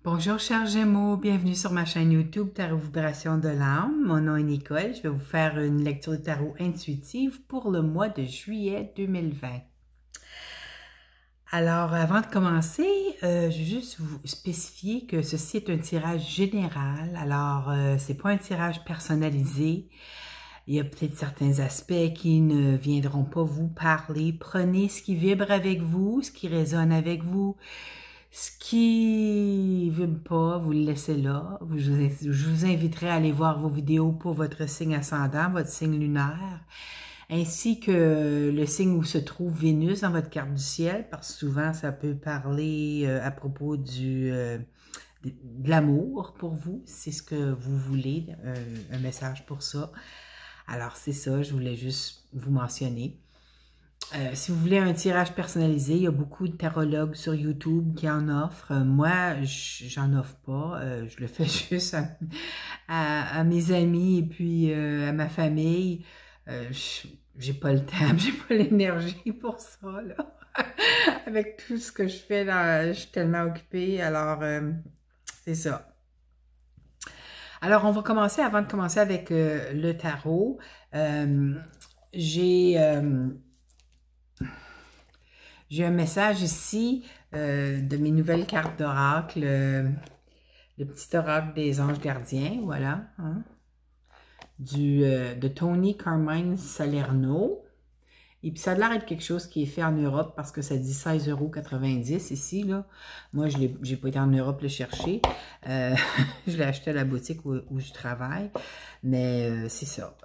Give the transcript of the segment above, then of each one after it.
Bonjour chers Gémeaux, bienvenue sur ma chaîne YouTube Tarot Vibration de l'âme. Mon nom est Nicole, je vais vous faire une lecture de tarot intuitive pour le mois de juillet 2020. Alors avant de commencer, je vais juste vous spécifier que ceci est un tirage général, alors c'est pas un tirage personnalisé. Il y a peut-être certains aspects qui ne viendront pas vous parler. Prenez ce qui vibre avec vous, ce qui résonne avec vous. Ce qui ne vibre pas, vous le laissez là. Je vous inviterai à aller voir vos vidéos pour votre signe ascendant, votre signe lunaire, ainsi que le signe où se trouve Vénus dans votre carte du ciel, parce que souvent ça peut parler à propos de l'amour pour vous, c'est ce que vous voulez, un message pour ça. Alors c'est ça, je voulais juste vous mentionner. Si vous voulez un tirage personnalisé, il y a beaucoup de tarologues sur YouTube qui en offrent. Moi, j'en offre pas. Je le fais juste à mes amis et puis à ma famille. J'ai pas le temps, j'ai pas l'énergie pour ça, là. Avec tout ce que je fais, là, je suis tellement occupée. Alors, c'est ça. Alors, on va commencer, avant de commencer avec le tarot. J'ai un message ici de mes nouvelles cartes d'oracle, le petit oracle des anges gardiens, voilà, hein, de Tony Carmine Salerno. Et puis ça a l'air d'être quelque chose qui est fait en Europe parce que ça dit 16,90 € ici, là. Moi, je n'ai pas été en Europe le chercher. Je l'ai acheté à la boutique où je travaille. Mais c'est ça.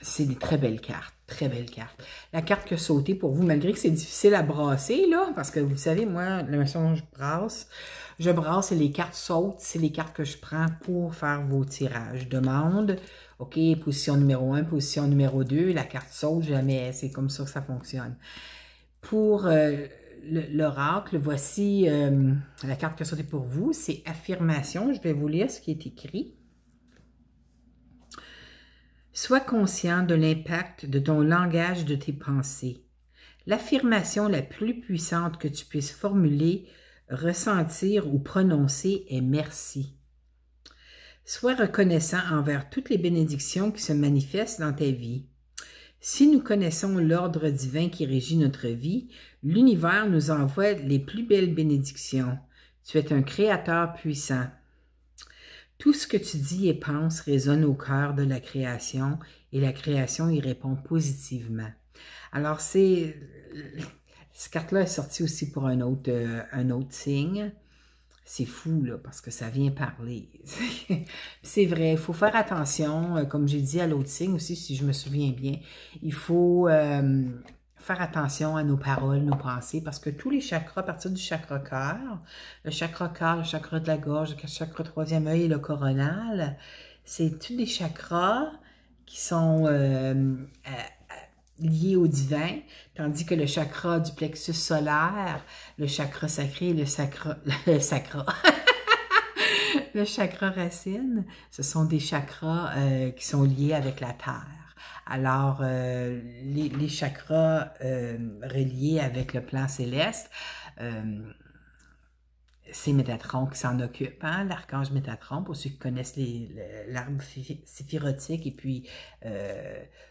C'est des très belles cartes, très belles cartes. La carte qui a sauté pour vous, malgré que c'est difficile à brasser, là, parce que vous savez, moi, la façon dont je brasse et les cartes sautent, c'est les cartes que je prends pour faire vos tirages. Demande, OK, position numéro 1, position numéro 2, la carte saute jamais, c'est comme ça que ça fonctionne. Pour l'oracle, voici la carte qui a sauté pour vous, c'est affirmation. Je vais vous lire ce qui est écrit. Sois conscient de l'impact de ton langage et de tes pensées. L'affirmation la plus puissante que tu puisses formuler, ressentir ou prononcer est merci. Sois reconnaissant envers toutes les bénédictions qui se manifestent dans ta vie. Si nous connaissons l'ordre divin qui régit notre vie, l'univers nous envoie les plus belles bénédictions. Tu es un créateur puissant. Tout ce que tu dis et penses résonne au cœur de la création et la création y répond positivement. Alors, cette carte-là est sortie aussi pour un autre signe. C'est fou, là, parce que ça vient parler. C'est vrai, il faut faire attention, comme j'ai dit à l'autre signe aussi, si je me souviens bien. Il faut faire attention à nos paroles, nos pensées, parce que tous les chakras, à partir du chakra cœur, le chakra de la gorge, le chakra troisième œil et le coronal, c'est tous des chakras qui sont liés au divin, tandis que le chakra du plexus solaire, le chakra sacré et le le chakra racine, ce sont des chakras qui sont liés avec la terre. Alors, les chakras reliés avec le plan céleste, c'est Métatron qui s'en occupe, hein, l'archange Métatron, pour ceux qui connaissent l'arbre séphirotique et puis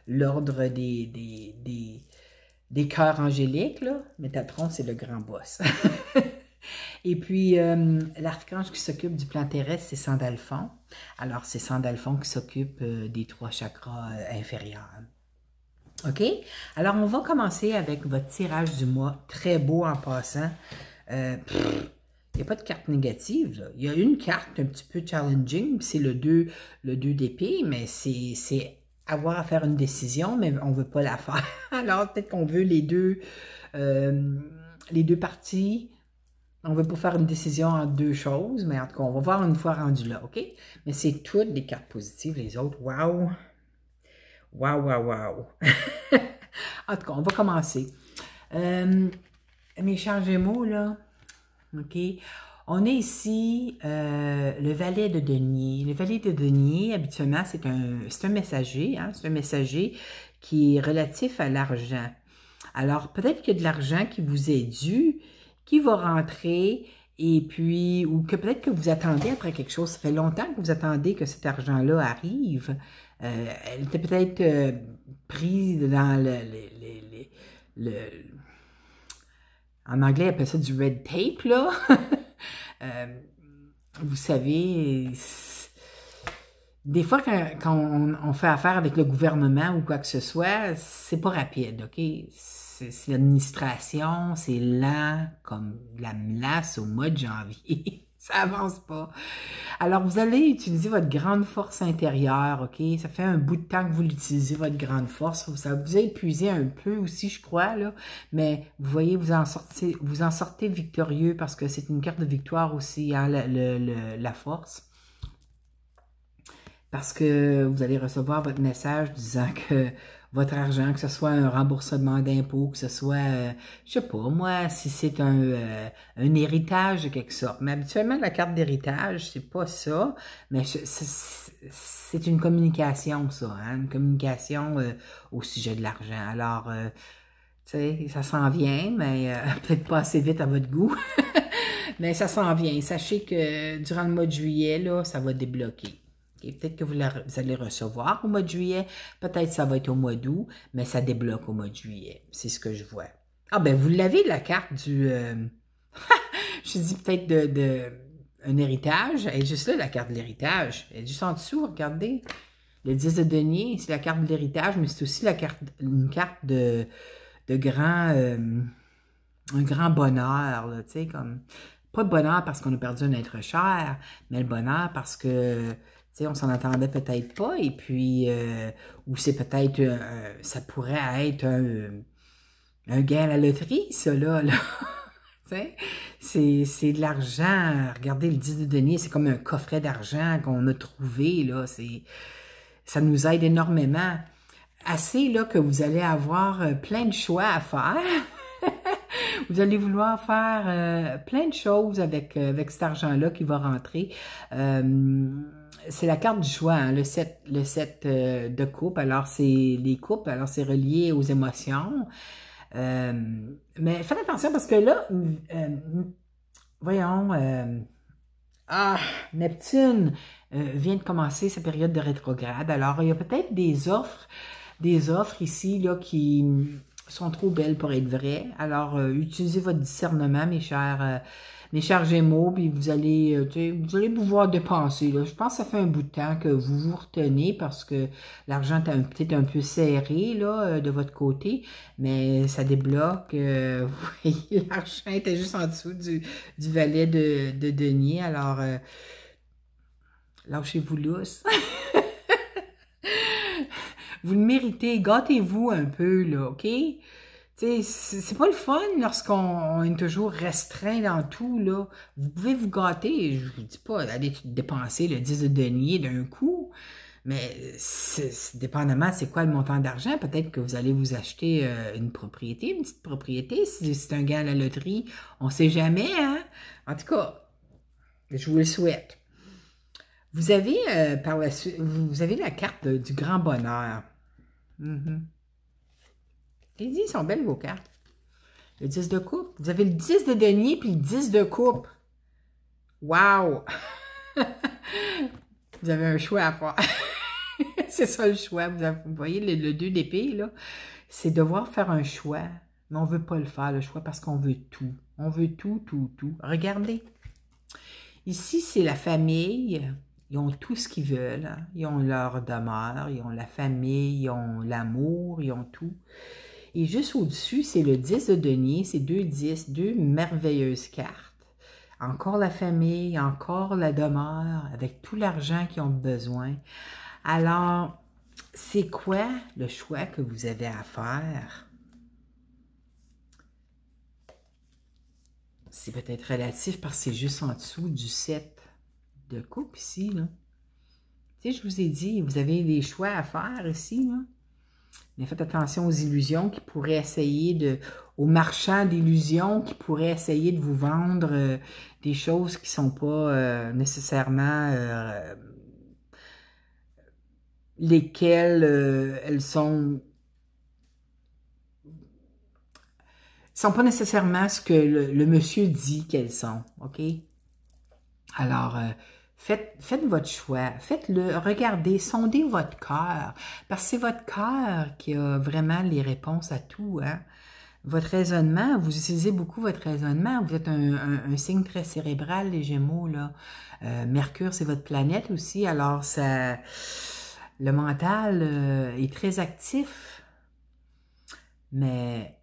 l'ordre des cœurs angéliques, là. Métatron, c'est le grand boss. Et puis, l'archange qui s'occupe du plan terrestre, c'est Sandalphon. Alors, c'est Sandalphon qui s'occupe des 3 chakras inférieurs. OK? Alors, on va commencer avec votre tirage du mois. Très beau en passant. Il n'y a pas de carte négative, là. Il y a une carte un petit peu challenging, c'est le 2 d'épée, mais c'est avoir à faire une décision, mais on ne veut pas la faire. Alors, peut-être qu'on veut les deux parties. On ne veut pas faire une décision en 2 choses, mais en tout cas, on va voir une fois rendu là, OK? Mais c'est toutes des cartes positives, les autres. Wow! Wow, wow, wow! En tout cas, on va commencer. Mes chers Gémeaux, là, OK? On est ici le valet de denier. Le valet de denier, habituellement, c'est un messager, hein? C'est un messager qui est relatif à l'argent. Alors, peut-être qu'il y a de l'argent qui vous est dû, qui va rentrer Et puis, ou que peut-être que vous attendez après quelque chose, ça fait longtemps que vous attendez que cet argent-là arrive. Elle était peut-être prise dans le- en anglais, on appelle ça du red tape, là. Euh, vous savez, des fois, quand on fait affaire avec le gouvernement ou quoi que ce soit, c'est pas rapide, OK? C'est l'administration, c'est lent comme la melasse au mois de janvier. Ça avance pas. Alors, vous allez utiliser votre grande force intérieure, OK? Ça fait un bout de temps que vous l'utilisez, votre grande force. Ça vous a épuisé un peu aussi, je crois, là. Mais vous voyez, vous en sortez victorieux parce que c'est une carte de victoire aussi, hein, la force. Parce que vous allez recevoir votre message disant que votre argent, que ce soit un remboursement d'impôt, que ce soit, je sais pas, moi, si c'est un héritage de quelque sorte. Mais habituellement, la carte d'héritage, c'est pas ça, mais c'est une communication, ça, hein, une communication au sujet de l'argent. Alors, tu sais, ça s'en vient, mais peut-être pas assez vite à votre goût, mais ça s'en vient. Sachez que durant le mois de juillet, là, ça va débloquer. Peut-être que vous allez recevoir au mois de juillet, peut-être ça va être au mois d'août, mais ça débloque au mois de juillet. C'est ce que je vois. Ah ben, vous l'avez, la carte du... je dis peut-être un héritage. Elle est juste là, la carte de l'héritage. Elle est juste en dessous, regardez. Le 10 de denier, c'est la carte de l'héritage, mais c'est aussi une carte de grand... un grand bonheur, là, tu sais, comme... Pas de bonheur parce qu'on a perdu un être cher, mais le bonheur parce que... Tu sais, on s'en attendait peut-être pas, et puis, ou c'est peut-être, ça pourrait être un gain à la loterie, ça, là. Tu sais, c'est de l'argent. Regardez, le 10 de denier, c'est comme un coffret d'argent qu'on a trouvé, là. Ça nous aide énormément. Assez, là, que vous allez avoir plein de choix à faire. Vous allez vouloir faire plein de choses avec cet argent-là qui va rentrer. C'est la carte du choix, hein, le 7 de coupe. Alors, c'est les coupes, alors c'est relié aux émotions. Mais faites attention parce que là, voyons, Neptune vient de commencer sa période de rétrograde. Alors, il y a peut-être des offres ici là qui sont trop belles pour être vraies. Alors, utilisez votre discernement, mes chers Gémeaux, puis vous allez pouvoir dépenser. Là. Je pense que ça fait un bout de temps que vous vous retenez parce que l'argent est peut-être un peu serré là, de votre côté, mais ça débloque. Vous voyez, l'argent était juste en dessous du valet de denier. Alors, lâchez-vous lousse. Vous le méritez, gâtez-vous un peu, là, OK? C'est pas le fun lorsqu'on est toujours restreint dans tout, là. Vous pouvez vous gâter, je vous dis pas, allez dépenser le 10 de denier d'un coup, mais dépendamment c'est quoi le montant d'argent, peut-être que vous allez vous acheter une propriété, une petite propriété, si c'est un gain à la loterie, on sait jamais, hein? En tout cas, je vous le souhaite. Vous avez par la suite, vous avez la carte du grand bonheur. J'ai dit, ils sont belles vos cartes. Le 10 de coupe. Vous avez le 10 de denier puis le 10 de coupe. Wow! Vous avez un choix à faire. C'est ça le choix. Vous voyez le 2 d'épée, là. C'est devoir faire un choix. Mais on ne veut pas le faire, le choix, parce qu'on veut tout. On veut tout, tout, tout. Regardez. Ici, c'est la famille. Ils ont tout ce qu'ils veulent. Hein. Ils ont leur demeure, ils ont la famille, ils ont l'amour, ils ont tout. Et juste au-dessus, c'est le 10 de denier, c'est 2 10, deux merveilleuses cartes. Encore la famille, encore la demeure, avec tout l'argent qu'ils ont besoin. Alors, c'est quoi le choix que vous avez à faire? C'est peut-être relatif parce que c'est juste en dessous du 7 de coupe ici, là. Tu sais, je vous ai dit, vous avez des choix à faire ici, là. Mais faites attention aux illusions qui pourraient essayer aux marchands d'illusions qui pourraient essayer de vous vendre des choses qui ne sont pas nécessairement lesquelles elles sont. sont pas nécessairement ce que le monsieur dit qu'elles sont, OK? Alors, faites votre choix, faites-le, regardez, sondez votre cœur, parce que c'est votre cœur qui a vraiment les réponses à tout, hein? Votre raisonnement, vous utilisez beaucoup votre raisonnement, vous êtes un signe très cérébral, les Gémeaux, là. Mercure, c'est votre planète aussi, alors ça, le mental est très actif, mais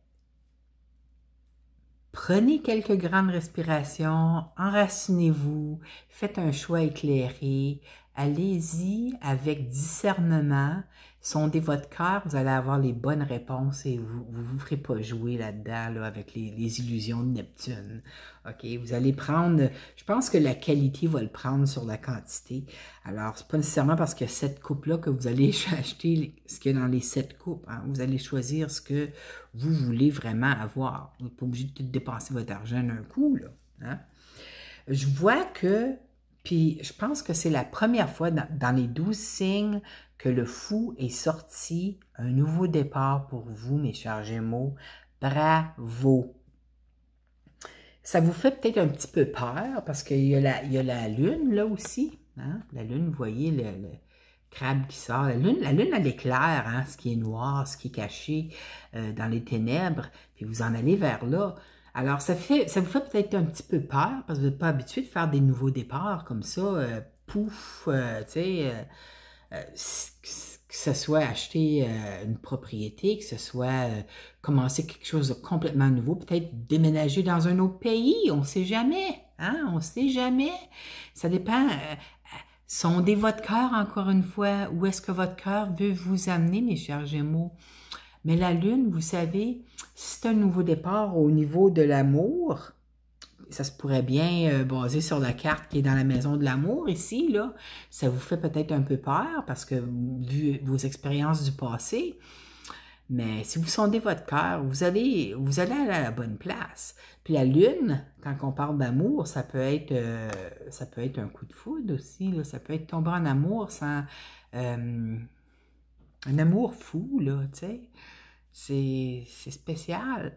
prenez quelques grandes respirations, enracinez-vous, faites un choix éclairé, allez-y avec discernement, sondez votre cœur, vous allez avoir les bonnes réponses et vous ne vous ferez pas jouer là-dedans là, avec les illusions de Neptune. OK? Vous allez prendre, je pense que la qualité va le prendre sur la quantité. Alors, c'est pas nécessairement parce qu'il y a cette coupe-là que vous allez acheter ce qu'il y a dans les 7 coupes. Hein? Vous allez choisir ce que vous voulez vraiment avoir. Vous n'êtes pas obligé de dépenser votre argent d'un coup, là. Hein? Je vois que, puis je pense que c'est la première fois dans les 12 signes que le fou est sorti, un nouveau départ pour vous, mes chers Gémeaux. Bravo! Ça vous fait peut-être un petit peu peur, parce qu'il y a la lune, là aussi. Hein? La lune, vous voyez le crabe qui sort. La lune elle éclaire, hein? Ce qui est noir, ce qui est caché dans les ténèbres, puis vous en allez vers là. Alors, ça vous fait peut-être un petit peu peur, parce que vous n'êtes pas habitué de faire des nouveaux départs comme ça, pouf, tu sais, que ce soit acheter une propriété, que ce soit commencer quelque chose de complètement nouveau, peut-être déménager dans un autre pays, on ne sait jamais, hein, on ne sait jamais. Ça dépend. Sondez votre cœur encore une fois. Où est-ce que votre cœur veut vous amener, mes chers Gémeaux? Mais la Lune, vous savez, c'est un nouveau départ au niveau de l'amour. Ça se pourrait bien baser sur la carte qui est dans la maison de l'amour ici, là. Ça vous fait peut-être un peu peur parce que, vu vos expériences du passé, mais si vous sondez votre cœur, vous allez aller à la bonne place. Puis la Lune, quand on parle d'amour, ça peut être un coup de foudre aussi, là. Ça peut être tomber en amour sans... un amour fou, là, tu sais. C'est spécial.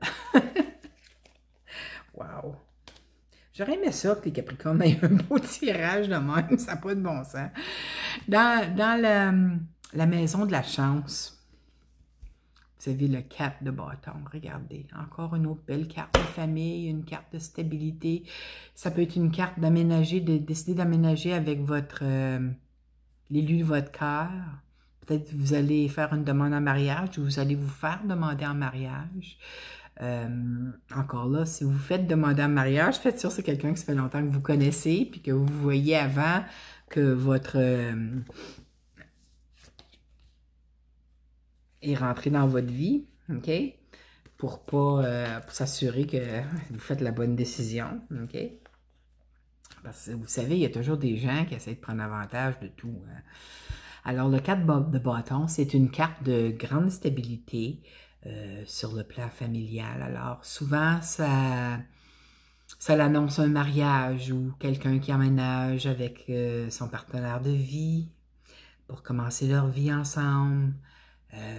Wow! J'aurais aimé ça que les Capricornes aient un beau tirage de même, ça n'a pas de bon sens. Dans la maison de la chance, vous avez le 4 de bâton, regardez. Encore une autre belle carte de famille, une carte de stabilité. Ça peut être une carte d'aménager, de décider d'aménager avec l'élu de votre cœur. Peut-être que vous allez faire une demande en mariage ou vous allez vous faire demander en mariage. Encore là, si vous faites demander en mariage, faites sûr que c'est quelqu'un que ça fait longtemps que vous connaissez puis que vous voyez avant que votre est rentré dans votre vie, OK? Pour s'assurer que vous faites la bonne décision, OK? Parce que vous savez, il y a toujours des gens qui essaient de prendre avantage de tout. Hein? Alors, le 4 de bâton, c'est une carte de grande stabilité sur le plan familial. Alors, souvent, ça l'annonce un mariage ou quelqu'un qui emménage avec son partenaire de vie pour commencer leur vie ensemble.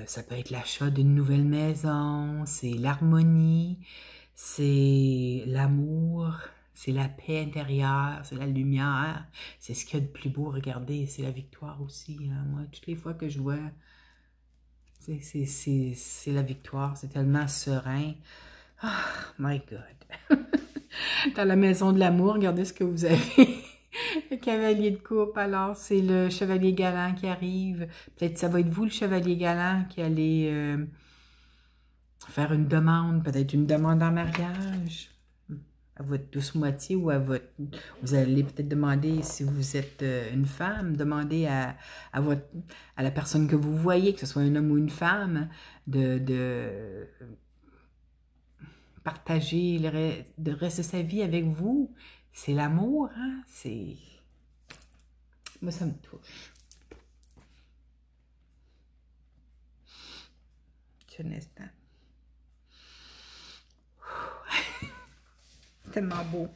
Ça peut être l'achat d'une nouvelle maison, c'est l'harmonie, c'est l'amour, c'est la paix intérieure, c'est la lumière, c'est ce qu'il y a de plus beau, regardez, c'est la victoire aussi. Hein. Moi, toutes les fois que je vois, c'est la victoire, c'est tellement serein. Oh my God! Dans la maison de l'amour, regardez ce que vous avez. Le cavalier de coupe, alors c'est le chevalier galant qui arrive. Peut-être ça va être vous, le chevalier galant, qui allez faire une demande, peut-être une demande en mariage à votre douce moitié ou à votre... Vous allez peut-être demander, si vous êtes une femme, demander à la personne que vous voyez, que ce soit un homme ou une femme, de partager de rester sa vie avec vous. C'est l'amour, hein? C'est... Moi, ça me touche. Un instant. C'est tellement beau.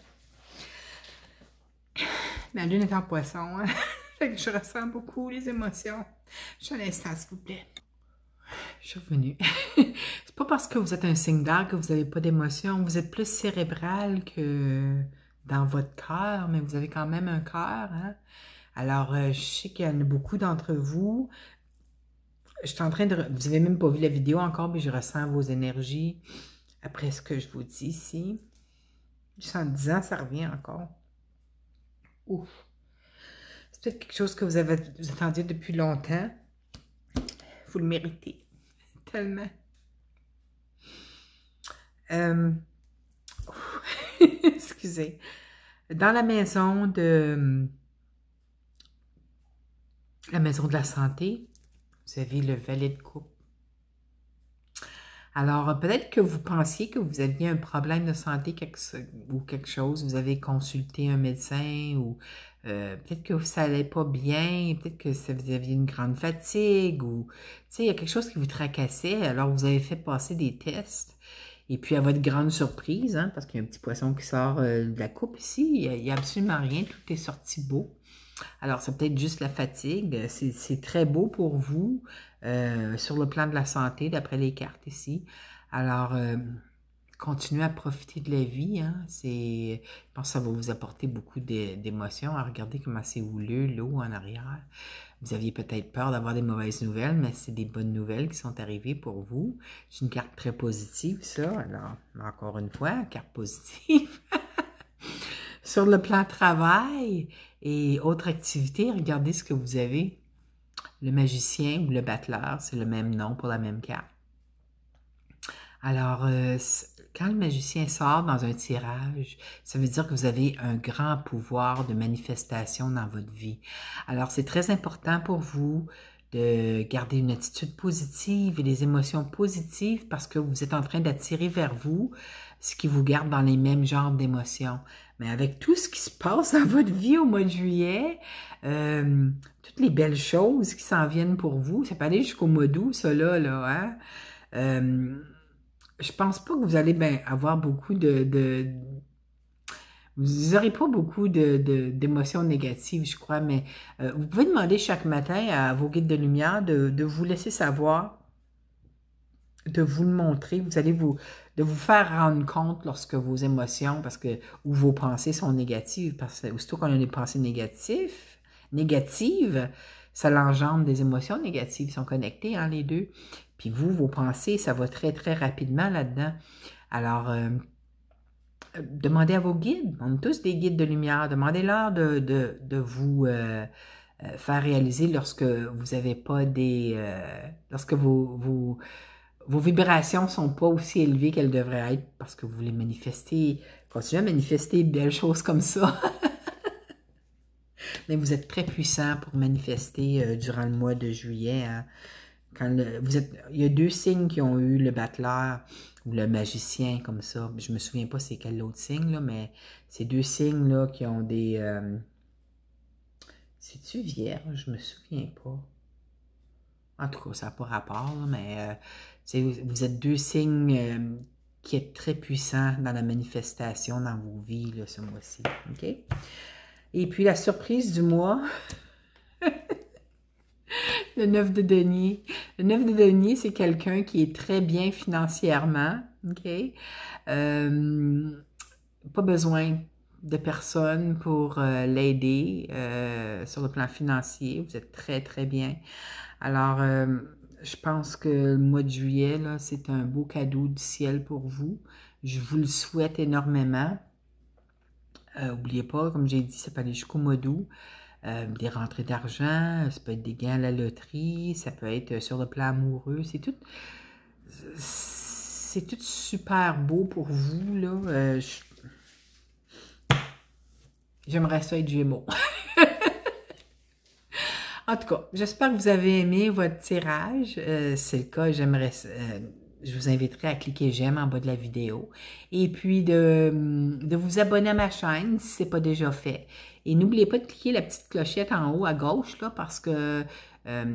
La lune est en poisson, hein? Fait que je ressens beaucoup les émotions. Juste un instant, s'il vous plaît. Je suis revenue. C'est pas parce que vous êtes un signe d'air que vous n'avez pas d'émotion. Vous êtes plus cérébral que dans votre cœur, mais vous avez quand même un cœur, hein? Alors, je sais qu'il y en a beaucoup d'entre vous. Je suis en train de... Vous n'avez même pas vu la vidéo encore, mais je ressens vos énergies après ce que je vous dis ici. Juste en disant, ça revient encore. Ouf. C'est peut-être quelque chose que vous attendiez depuis longtemps. Vous le méritez. Tellement. Excusez. Dans la maison de la santé, vous avez le valet de coupe. Alors, peut-être que vous pensiez que vous aviez un problème de santé ou quelque chose, vous avez consulté un médecin ou peut-être que ça n'allait pas bien, peut-être que vous aviez une grande fatigue ou, tu sais, il y a quelque chose qui vous tracassait, alors vous avez fait passer des tests. Et puis, à votre grande surprise, hein, parce qu'il y a un petit poisson qui sort de la coupe ici, il n'y a absolument rien, tout est sorti beau. Alors, c'est peut-être juste la fatigue. C'est très beau pour vous sur le plan de la santé, d'après les cartes ici. Alors, continuez à profiter de la vie. Hein. Je pense que ça va vous apporter beaucoup d'émotions. Regardez comment c'est houleux, l'eau en arrière. Vous aviez peut-être peur d'avoir des mauvaises nouvelles, mais c'est des bonnes nouvelles qui sont arrivées pour vous. C'est une carte très positive, ça. Alors, encore une fois, carte positive. Sur le plan travail et autres activités, regardez ce que vous avez. Le magicien ou le battleur, c'est le même nom pour la même carte. Alors, quand le magicien sort dans un tirage, ça veut dire que vous avez un grand pouvoir de manifestation dans votre vie. Alors, c'est très important pour vous de garder une attitude positive et des émotions positives parce que vous êtes en train d'attirer vers vous ce qui vous garde dans les mêmes genres d'émotions. Mais avec tout ce qui se passe dans votre vie au mois de juillet, toutes les belles choses qui s'en viennent pour vous, ça peut aller jusqu'au mois d'août, ça là, hein? Je pense pas que vous allez avoir beaucoup vous n'aurez pas beaucoup d'émotions négatives, je crois, mais vous pouvez demander chaque matin à vos guides de lumière de vous laisser savoir, de vous le montrer. Vous allez de vous faire rendre compte lorsque vos émotions, ou vos pensées sont négatives, parce que aussitôt qu'on a des pensées négatives, ça l'engendre des émotions négatives, ils sont connectés, hein, les deux. Puis vous, vos pensées, ça va très, très rapidement là-dedans. Alors, demandez à vos guides, on est tous des guides de lumière, demandez-leur de vous faire réaliser lorsque vous n'avez pas lorsque vos vibrations ne sont pas aussi élevées qu'elles devraient être parce que vous voulez manifester, continuez à manifester de belles choses comme ça. Mais vous êtes très puissant pour manifester durant le mois de juillet. Hein. Il y a 2 signes qui ont eu le battleur ou le magicien comme ça. Je me souviens pas c'est quel autre signe, là, mais ces 2 signes-là qui ont des... C'est-tu vierge? Je me souviens pas. En tout cas, ça n'a pas rapport, là, mais vous êtes 2 signes qui êtes très puissants dans la manifestation dans vos vies là, ce mois-ci. OK? Et puis la surprise du mois... Le 9 de denier. Le 9 de denier, c'est quelqu'un qui est très bien financièrement, OK? Pas besoin de personne pour l'aider sur le plan financier. Vous êtes très, très bien. Alors, je pense que le mois de juillet, là, c'est un beau cadeau du ciel pour vous. Je vous le souhaite énormément. N'oubliez pas, comme j'ai dit, ça peut aller jusqu'au mois d'août. Des rentrées d'argent, ça peut être des gains à la loterie, ça peut être sur le plan amoureux, c'est tout super beau pour vous, là. J'aimerais ça être Gémeaux. En tout cas, j'espère que vous avez aimé votre tirage. C'est le cas, je vous inviterai à cliquer j'aime en bas de la vidéo et puis de vous abonner à ma chaîne si ce n'est pas déjà fait. Et n'oubliez pas de cliquer la petite clochette en haut à gauche là, parce que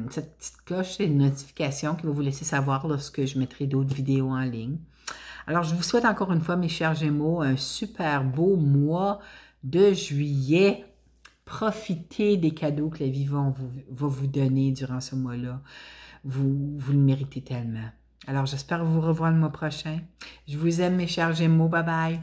cette petite cloche, c'est une notification qui va vous laisser savoir lorsque je mettrai d'autres vidéos en ligne. Alors, je vous souhaite encore une fois, mes chers Gémeaux, un super beau mois de juillet. Profitez des cadeaux que la vie va vous donner durant ce mois-là. vous le méritez tellement. Alors, j'espère vous revoir le mois prochain. Je vous aime, mes chers Gémeaux. Bye bye.